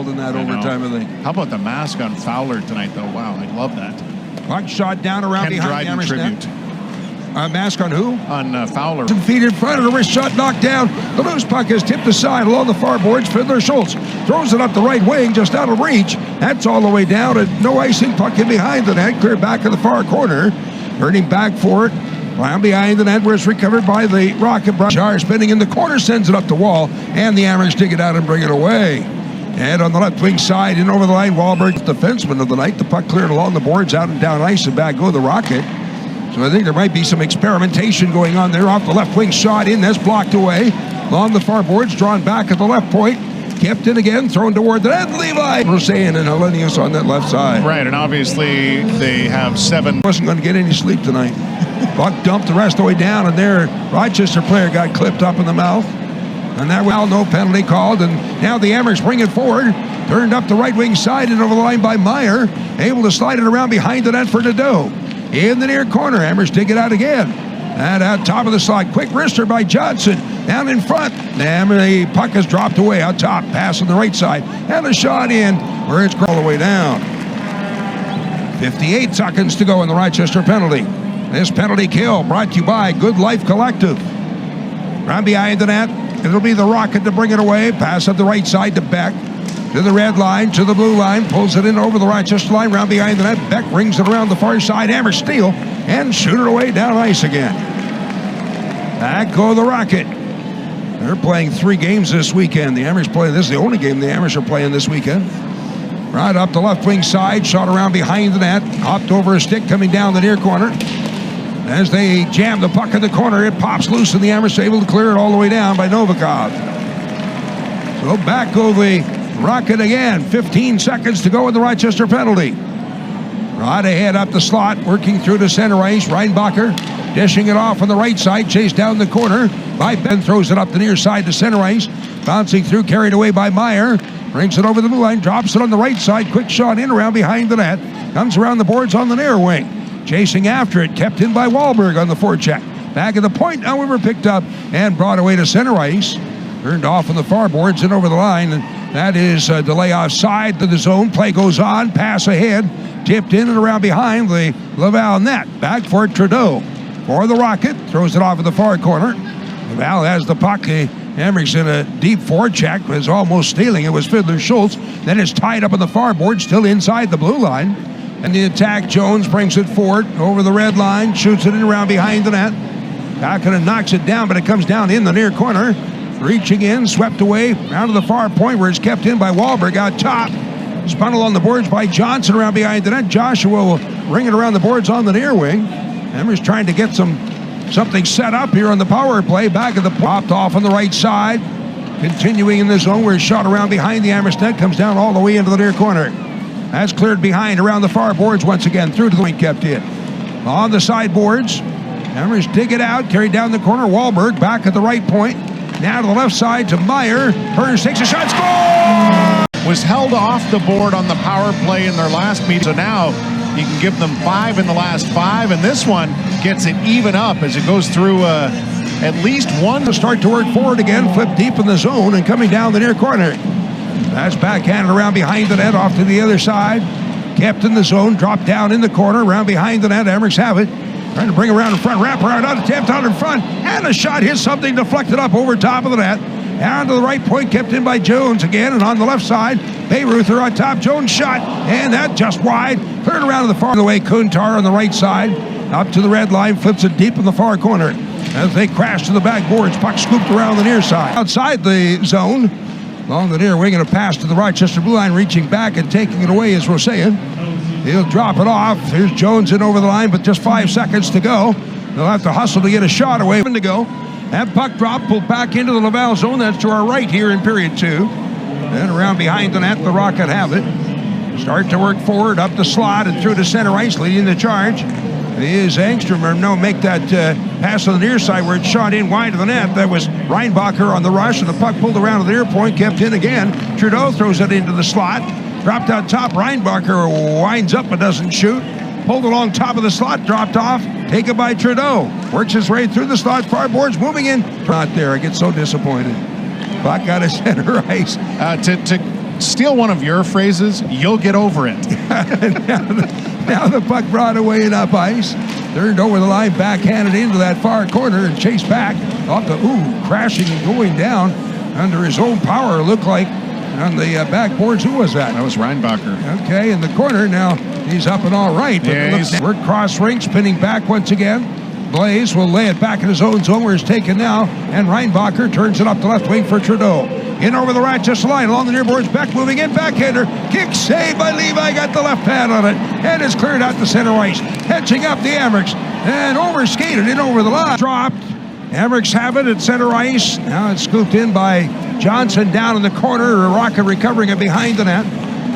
called in that overtime, I think. How about the mask on Fowler tonight, though? Wow, I love that. Puck shot down around behind the Amherst net. Mask on who? On Fowler. 2 feet in front of the wrist shot knocked down. The loose puck is tipped aside along the far boards. Fiddler Schultz throws it up the right wing, just out of reach. That's all the way down, and no icing. Puck in behind the net, clear back in the far corner. Turning back for it. Round behind the net, where it's recovered by the Rocket. Jar spinning in the corner, sends it up the wall, and the Amherst dig it out and bring it away. And on the left wing side, in over the line, Wahlberg, defenseman of the night. The puck cleared along the boards, out and down ice, and back go the Rocket. So I think there might be some experimentation going on there. Off the left wing shot in, that's blocked away. Along the far boards, drawn back at the left point. Kept in again, thrown toward the net. Levi, Roseanne and Hellenius on that left side. Right, and obviously they have 7. Wasn't going to get any sleep tonight. Buck dumped the rest of the way down, and their Rochester player got clipped up in the mouth. And that was no penalty called, and now the Amherst bring it forward. Turned up the right wing side and over the line by Meyer. Able to slide it around behind the net for Nadeau. In the near corner, Amherst dig it out again. And out top of the slot, quick wrister by Johnson. Down in front, and the puck is dropped away out top. Pass on the right side, and a shot in where it's all the way down. 58 seconds to go in the Rochester penalty. This penalty kill brought to you by Good Life Collective. Round behind the net, it'll be the Rocket to bring it away. Pass up the right side to Beck. To the red line, to the blue line, pulls it in over the Rochester line, round behind the net. Beck rings it around the far side, Amherst steal, and shoot it away down ice again. Back go the Rocket. They're playing 3 games this weekend. The Amherst play. This is the only game the Amherst are playing this weekend. Right up the left wing side, shot around behind the net, hopped over a stick coming down the near corner. As they jam the puck in the corner, it pops loose, and the Amherst able to clear it all the way down by Novikov. So back go the Rocket again. 15 seconds to go in the Rochester penalty. Right ahead up the slot, working through the center ice. Reinbacher dishing it off on the right side, chased down the corner by Ben, throws it up the near side to center ice. Bouncing through, carried away by Meyer. Brings it over the blue line, drops it on the right side. Quick shot in around behind the net. Comes around the boards on the near wing. Chasing after it, kept in by Wahlberg on the forecheck. Back at the point, however, picked up and brought away to center ice. Turned off on the far boards and over the line. And that is a delay offside to the zone. Play goes on, pass ahead. Tipped in and around behind the Laval net. Back for Trudeau. For the Rocket, throws it off at the far corner. Laval has the puck. Amherst in a deep forecheck, was almost stealing. It was Fiddler Schultz. Then it's tied up on the far board, still inside the blue line. And the attack, Jones brings it forward over the red line, shoots it in around behind the net. Kakinen knocks it down, but it comes down in the near corner. Reaching in, swept away, round to the far point where it's kept in by Wahlberg out top. Spun along the boards by Johnson around behind the net. Joshua will ring it around the boards on the near wing. Amherst trying to get something set up here on the power play. Back of the popped off on the right side. Continuing in the zone where it's shot around behind the Amherst net. Comes down all the way into the near corner. That's cleared behind around the far boards once again. Through to the point kept in. On the side boards. Amherst dig it out. Carried down the corner. Wahlberg back at the right point. Now to the left side to Meyer. Hurst takes a shot. Score! Was held off the board on the power play in their last meeting. So now you can give them 5 in the last 5. And this one gets it even up as it goes through at least one. To start to work forward again. Flip deep in the zone and coming down the near corner. That's backhanded around behind the net, off to the other side. Kept in the zone, dropped down in the corner, around behind the net. Amherst have it. Trying to bring around in front, wrap around, attempt out in front, and a shot hits something deflected up over top of the net. Down to the right point, kept in by Jones again, and on the left side, Bayreuther on top. Jones shot, and that just wide. Cleared around to the far away. Kuntar on the right side, up to the red line, flips it deep in the far corner. As they crash to the back boards, puck scooped around the near side. Outside the zone, along the near wing, and a pass to the Rochester blue line, reaching back and taking it away is Roseanne. He'll drop it off. Here's Jones in over the line, but just 5 seconds to go. They'll have to hustle to get a shot away. To go. That puck drop pulled back into the Laval zone. That's to our right here in period 2. Then around behind the net, the Rocket have it. Start to work forward, up the slot and through the center ice, leading the charge. Is Engstrom, or no, make that pass on the near side where it's shot in wide of the net. That was Reinbacher on the rush, and the puck pulled around to the near point, kept in again. Trudeau throws it into the slot. Dropped out top, Reinbacher winds up but doesn't shoot. Pulled along top of the slot, dropped off. Taken by Trudeau. Works his way through the slot, far boards, moving in. Not there, I get so disappointed. Puck out of center ice. To steal one of your phrases, you'll get over it. Now the puck brought away in up ice. Turned over the line, backhanded into that far corner and chased back off the, crashing and going down under his own power, looked like, on the backboards. Who was that? That was Reinbacher. Okay, in the corner. Now he's up and all right. But we're cross ring, spinning back once again. Blaze will lay it back in his own zone where it's taken now, and Reinbacher turns it up the left wing for Trudeau. In over the Rochester line, along the near boards, Beck moving in, backhander, kick saved by Levi, got the left pad on it, and it's cleared out to center ice. Hedging up the Amerks, and over-skated in over the line. Dropped. Amerks have it at center ice. Now it's scooped in by Johnson down in the corner, Rocket recovering it behind the net.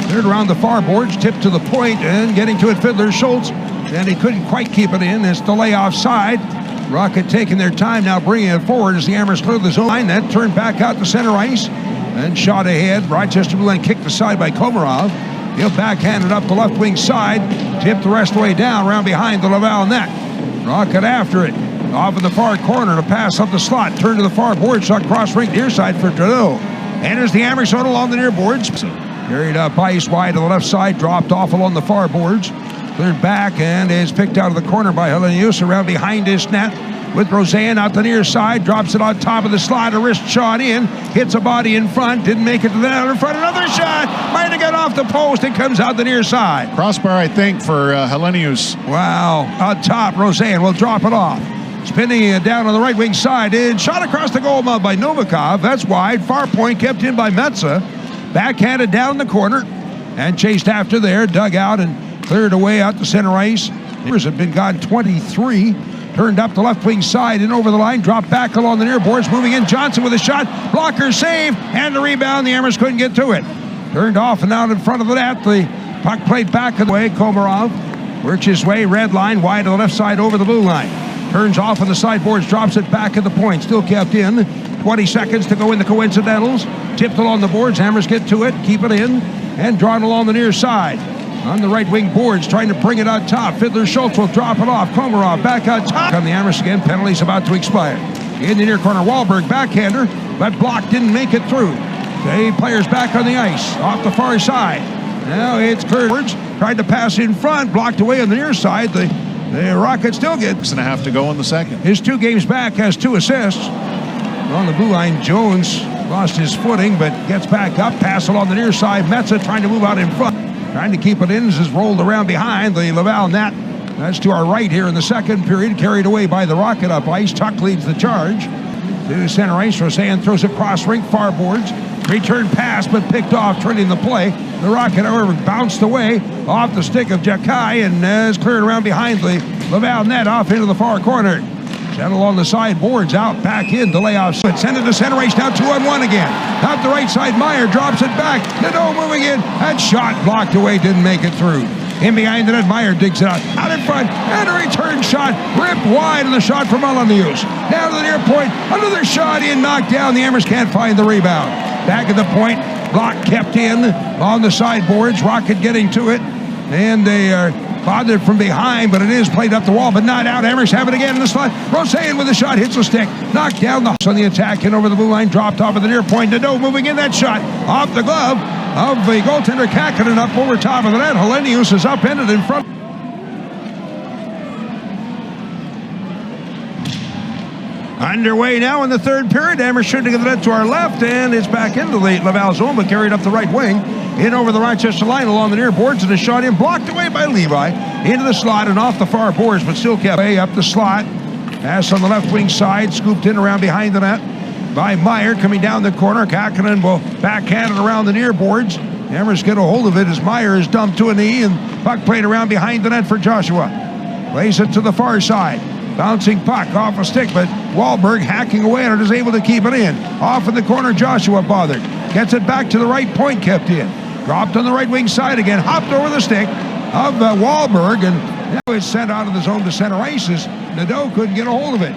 Cleared around the far boards, tipped to the point, and getting to it, Fiddler Schultz. And he couldn't quite keep it in. It's delay offside. Rocket taking their time now, bringing it forward as the Amherst cleared the zone line. That turned back out to center ice and shot ahead. Rochester Blue Line kicked aside by Komarov. He'll backhand it up the left wing side. Tipped the rest of the way down around behind the Laval net. Rocket after it. Off in the far corner to pass up the slot. Turn to the far board. Shot cross rink near side for Trudeau. Enters the Amherst zone along the near boards. Carried up ice wide to the left side. Dropped off along the far boards. Cleared back and is picked out of the corner by Helenius around behind his net with Roseanne out the near side. Drops it on top of the slot. A wrist shot in. Hits a body in front. Didn't make it to the net in front. Another shot. Might have got off the post. It comes out the near side. Crossbar, I think, for Helenius. Wow. On top, Roseanne will drop it off. Spinning it down on the right wing side. And shot across the goal mouth by Novikov. That's wide. Far point kept in by Metza. Backhanded down the corner. And chased after there. Dug out and cleared away out to center ice. Numbers have been gone 23. Turned up the left wing side and over the line. Dropped back along the near boards. Moving in. Johnson with a shot. Blocker save. And the rebound. The Amherst couldn't get to it. Turned off and out in front of the net. The puck played back of the way. Komarov works his way. Red line wide to the left side over the blue line. Turns off on the sideboards. Drops it back at the point. Still kept in. 20 seconds to go in the coincidentals. Tipped along the boards. Hammers get to it. Keep it in. And drawn along the near side. On the right wing boards, trying to bring it on top. Fiddler Schultz will drop it off. Komarov back on top. On the Amherst again, penalties about to expire. In the near corner, Wahlberg backhander, but block didn't make it through. The players back on the ice, off the far side. Now it's cleared. Tried to pass in front, blocked away on the near side. The Rockets still get 6.5 to go in the second. His 2 games back, has 2 assists. On the blue line, Jones lost his footing, but gets back up. Pass along the near side. Metza trying to move out in front. Trying to keep it in as it's rolled around behind the Laval net. That's to our right here in the second period. Carried away by the Rocket up ice. Tuck leads the charge. To center ice. Roseanne throws it cross rink, far boards. Return pass, but picked off, turning the play. The Rocket, however, bounced away off the stick of Jakai and is cleared around behind the Laval net off into the far corner. Settle on the side boards, out, back in, delay off. Send it to center ice, now 2-on-1 again. Out the right side, Meyer drops it back. Nadeau moving in, that shot blocked away, didn't make it through. In behind the net, Meyer digs it out. Out in front, and a return shot, ripped wide, and the shot from Melanius. Down to the near point, another shot in, knocked down. The Amherst can't find the rebound. Back at the point, block kept in on the sideboards. Rocket getting to it, and they are bothered from behind, but it is played up the wall, but not out. Amherst have it again in the slot. Roseanne with a shot, hits the stick, knocked down on the attack and over the blue line, dropped off at the near point. Nadeau moving in, that shot off the glove of the goaltender Kakkonen up over top of the net. Helenius is upended in front. Underway now in the third period. Amherst shooting the net to our left, and it's back into the Laval zone, but carried up the right wing. In over the Rochester line along the near boards, and a shot in, blocked away by Levi. Into the slot and off the far boards, but still kept way up the slot. Pass on the left wing side, scooped in around behind the net by Meyer. Coming down the corner, Kakkonen will backhand it around the near boards. Amherst get a hold of it as Meyer is dumped to a knee, and puck played around behind the net for Joshua. Plays it to the far side. Bouncing puck off a stick, but Wahlberg hacking away at it is able to keep it in. Off in the corner, Joshua bothered. Gets it back to the right point, kept in. Dropped on the right wing side again, hopped over the stick of Wahlberg, and now it's sent out of the zone to center ice as Nadeau couldn't get a hold of it.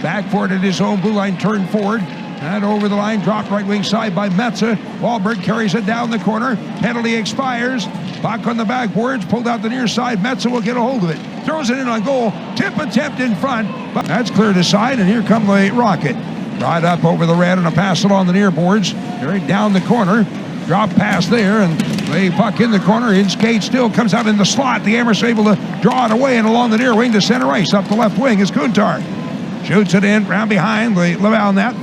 Back for it at his own blue line, turned forward, and over the line, dropped right wing side by Metza. Wahlberg carries it down the corner, penalty expires. Puck on the backboards, pulled out the near side. Metza will get a hold of it. Throws it in on goal. Tip attempt in front, but that's cleared aside, and here come the Rocket. Brought up over the red and a pass along the near boards. Carried down the corner. Drop pass there, and the puck in the corner. In skate still comes out in the slot. The Amherst able to draw it away, and along the near wing to center ice. Up the left wing is Kuntar. Shoots it in, round behind the Laval net.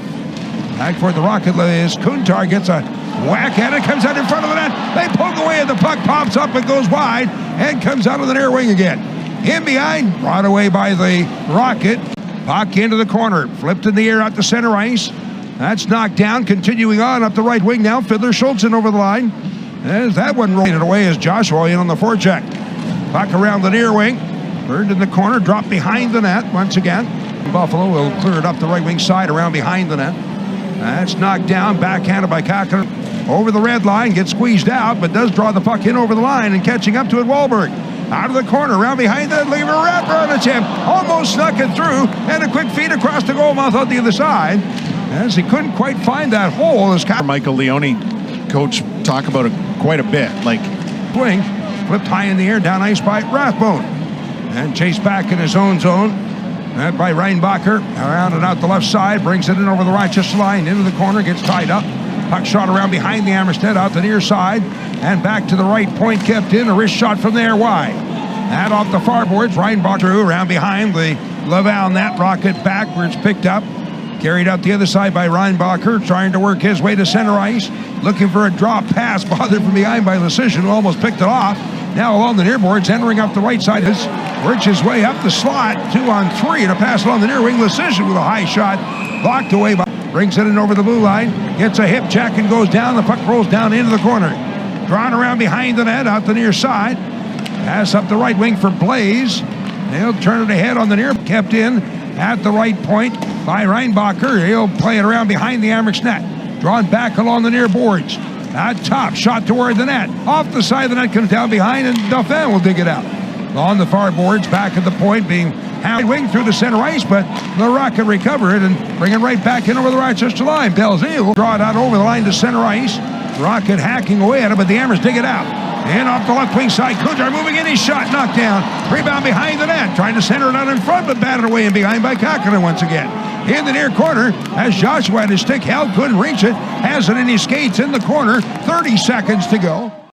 Back for the Rocket is Kuntar. Gets a whack at it, comes out in front of the net. They poke away, and the puck pops up and goes wide, and comes out of the near wing again. In behind, brought away by the Rocket. Puck into the corner, flipped in the air out to center ice. That's knocked down, continuing on up the right wing now. Fiddler Schultzen over the line. As that one rolled it away as Joshua in on the forecheck. Puck around the near wing. Burned in the corner, dropped behind the net once again. Buffalo will clear it up the right wing side around behind the net. That's knocked down, backhanded by Kakkonen. Over the red line, gets squeezed out, but does draw the puck in over the line, and catching up to it, Wahlberg. Out of the corner, around behind the lever, wrapper on its hip. Almost snuck it through, and a quick feed across the goal mouth on the other side. As he couldn't quite find that hole. As Michael Leone, coach, talk about it quite a bit. Like, swing, flipped high in the air, down ice by Rathbone. And chased back in his own zone. By Reinbacher, around and out the left side, brings it in over the Rochester line, into the corner, gets tied up. Puck shot around behind the Amherst net, out the near side, and back to the right point, kept in. A wrist shot from there, wide. And off the far boards, Reinbacher around behind the Laval net. Rocket back where it's picked up. Carried out the other side by Reinbacher, trying to work his way to center ice. Looking for a drop pass, bothered from behind by Lecision, who almost picked it off. Now along the near boards, entering up the right side, works his way up the slot, 2-on-3, and a pass along the near wing. Lecision with a high shot, blocked away by, brings it in over the blue line, gets a hip check and goes down. The puck rolls down into the corner. Drawn around behind the net, out the near side. Pass up the right wing for Blaze. They'll turn it ahead on the near, kept in at the right point by Reinbacher. He'll play it around behind the Amherst net. Drawn back along the near boards. At top, shot toward the net. Off the side of the net, comes down behind, and Dauphin will dig it out. On the far boards, back at the point, being hammered wing through the center ice, but the Rocket recover it and bring it right back in over the Rochester line. Belzile will draw it out over the line to center ice. Rocket hacking away at it, but the Amherst dig it out. And off the left wing side, Kuntar moving in, his shot knocked down. Rebound behind the net, trying to center it out in front, but batted away and behind by Kakkonen once again. In the near corner, as Joshua had his stick held, couldn't reach it. Has it in his skates in the corner, 30 seconds to go.